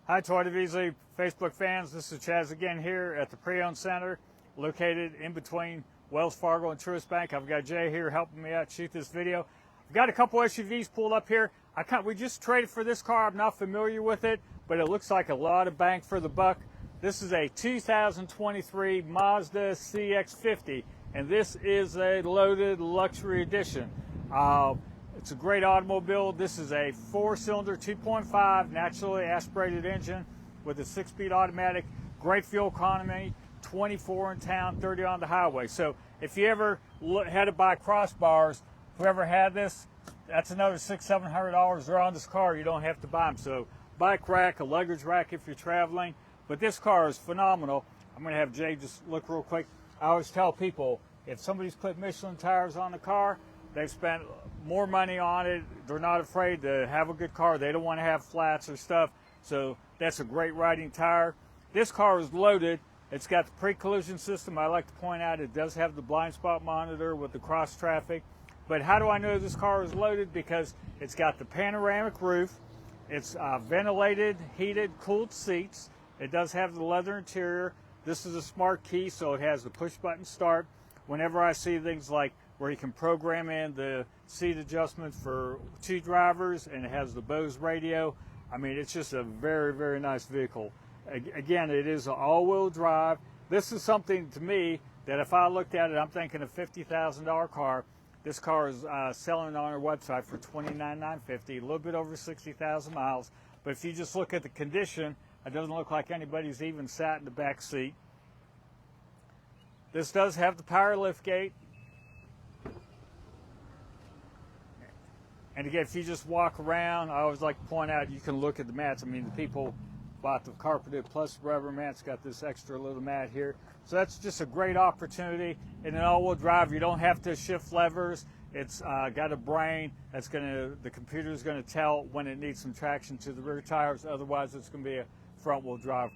Hi Toyota Veasley Facebook fans, this is Chaz again here at the Pre-Owned Center located in between Wells Fargo and Truist Bank. I've got Jay here helping me out shoot this video. I've got a couple SUVs pulled up here. We just traded for this car. I'm not familiar with it, but it looks like a lot of bang for the buck. This is a 2023 Mazda CX-50, and this is a loaded luxury edition. It's a great automobile. This is a 4-cylinder, 2.5 naturally aspirated engine with a 6-speed automatic, great fuel economy, 24 in town, 30 on the highway. So if you ever had to buy crossbars, whoever had this, that's another $600–700 they're on this car. You don't have to buy them. So bike rack, a luggage rack if you're traveling. But this car is phenomenal. I'm going to have Jay just look real quick. I always tell people, if somebody's put Michelin tires on the car, they've spent more money on it. They're not afraid to have a good car. They don't want to have flats or stuff. So that's a great riding tire. This car is loaded. It's got the pre-collision system. I like to point out it does have the blind spot monitor with the cross traffic. But how do I know this car is loaded? Because it's got the panoramic roof. It's ventilated, heated, cooled seats. It does have the leather interior. This is a smart key, so it has the push button start. Whenever I see things like where you can program in the seat adjustment for 2 drivers, and it has the Bose radio, I mean, it's just a very, very nice vehicle. Again, it is an all-wheel drive. This is something to me that if I looked at it, I'm thinking a $50,000 car. This car is selling on our website for $29,950, a little bit over 60,000 miles. But if you just look at the condition, it doesn't look like anybody's even sat in the back seat. This does have the power lift gate. And again, if you just walk around, I always like to point out, you can look at the mats. I mean, the people bought the carpeted plus rubber mats, got this extra little mat here. So that's just a great opportunity. In an all-wheel drive, you don't have to shift levers. It's got a brain that's the computer's gonna tell when it needs some traction to the rear tires. Otherwise, it's gonna be a front-wheel drive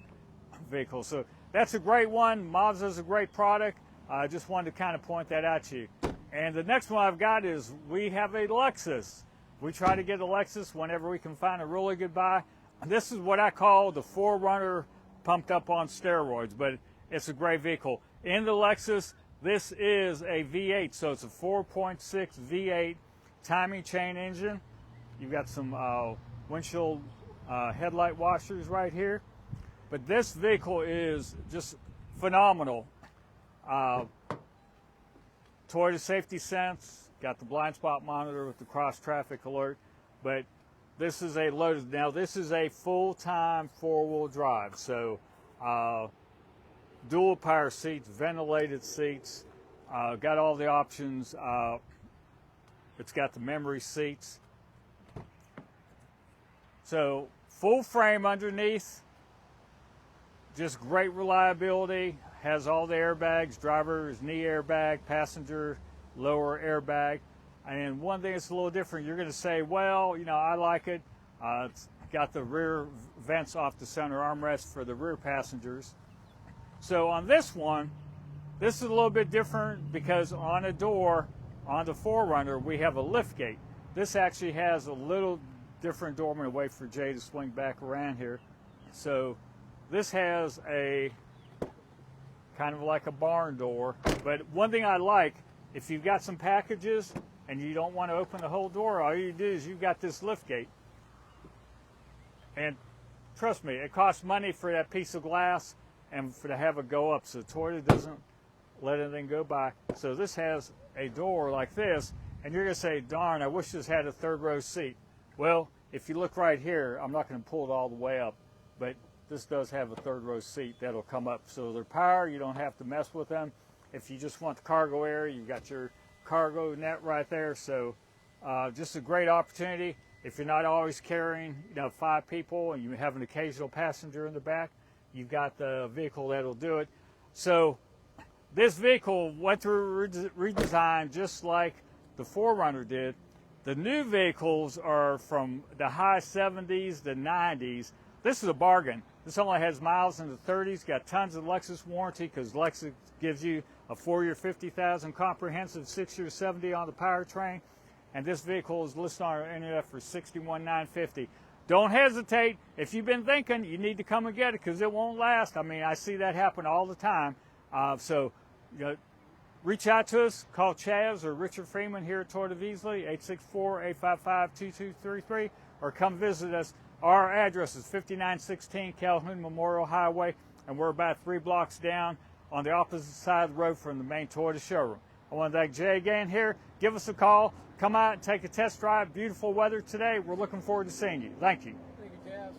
vehicle. So that's a great one. Mazda's a great product. I just wanted to kind of point that out to you. And the next one I've got is we have a Lexus. We try to get a Lexus whenever we can find a really good buy. This is what I call the 4Runner pumped up on steroids, but it's a great vehicle. In the Lexus, this is a V8, so it's a 4.6 V8 timing chain engine. You've got some windshield headlight washers right here. But this vehicle is just phenomenal. Toyota Safety Sense, got the blind spot monitor with the cross traffic alert, but this is a loaded, now this is a full-time 4-wheel drive, so dual power seats, ventilated seats, got all the options. It's got the memory seats. So full frame underneath, just great reliability, has all the airbags, driver's knee airbag, passenger lower airbag. And one thing that's a little different, you're going to say, well, you know, I like it. It's got the rear vents off the center armrest for the rear passengers. So on this one, this is a little bit different because on a door, on the 4Runner, we have a lift gate. This actually has a little different door. I'm going to wait for Jay to swing back around here. So this has a kind of like a barn door. But one thing I like, if you've got some packages and you don't want to open the whole door, all you do is you've got this lift gate. And trust me, it costs money for that piece of glass and to have it go up. So Toyota doesn't let anything go by. So this has a door like this, and you're going to say, darn, I wish this had a 3rd row seat. Well, if you look right here, I'm not going to pull it all the way up, but this does have a 3rd row seat that'll come up. So they're power, you don't have to mess with them. If you just want the cargo area, you've got your cargo net right there. So just a great opportunity. If you're not always carrying 5 people and you have an occasional passenger in the back, you've got the vehicle that'll do it. So this vehicle went through redesign just like the 4Runner did. The new vehicles are from the high 70s to 90s. This is a bargain. This only has miles in the 30s, got tons of Lexus warranty because Lexus gives you a 4-year 50,000 comprehensive, 6-year 70 on the powertrain. And this vehicle is listed on our internet for $61,950. don't hesitate. If you've been thinking, you need to come and get it because it won't last. I mean, I see that happen all the time. So reach out to us. Call Chaz or Richard Freeman here at Toyota Veasley, 864-855-2233, or come visit us. Our address is 5916 Calhoun Memorial Highway, and we're about 3 blocks down on the opposite side of the road from the main Toyota showroom. I want to thank Jay again here. Give us a call. Come out and take a test drive. Beautiful weather today. We're looking forward to seeing you. Thank you. Thank you, Chaz.